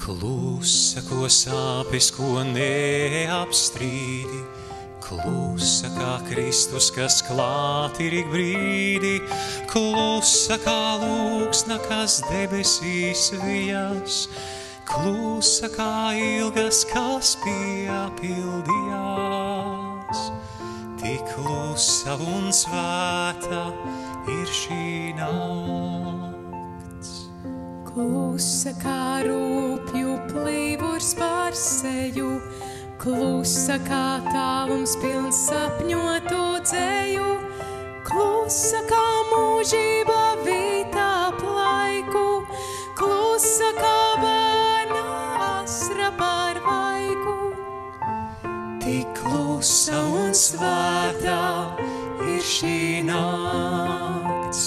Klusa, ko sāpes, ko neapstrīdi, klusa kā Kristus, kas klāt ir ik brīdi, klusa kā lūgsna, kas debesīs vijas, klusa kā ilgas, kas piepildījās. Tik klusa un svēta ir šī nakts. Klusa kā rūpju plīvurs pār seju, klusa kā tālums pilns sapņotu dzēju, klusa kā mūžība vītā plaiku, klusa kā bērna asra pār vaigu. Tik klusa un svētā ir šī nakts.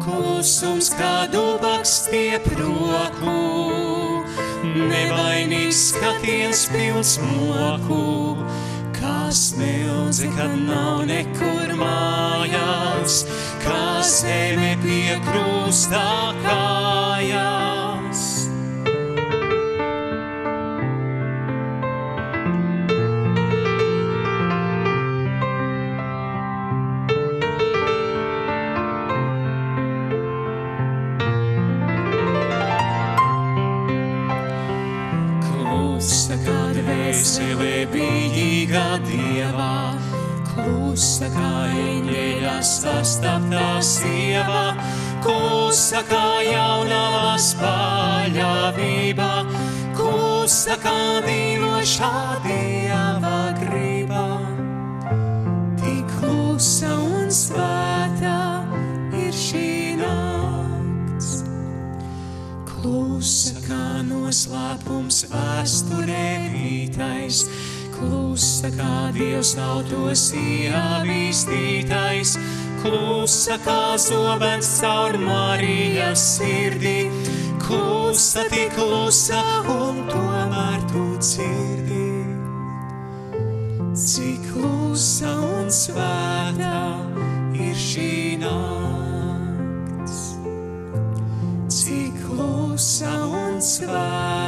Klusums kā dubaks stiep roku, nevainīgs skatiens pilns moku, kā smilze, kad nav nekur mājās, kā zeme pie krusta kājās. Klusa kā dvēsele bijīgā Dievā, klusa kā eņģeļa sastaptā sieva, klusa kā jaunavas paļāvība, klusa kā dīvošā Dieva griba. Tik klusa un svētā ir šī nakts. Klusa kā noslēpums vēsturē vītais, klusa kā Dievs tautos ievīstītais, klusa kā zobens caur Marijas sirdī, klusa tik klusa un tomēr tu dzirdi. Cik klusa un svētā ir šī nakts. Cik klusa un svētā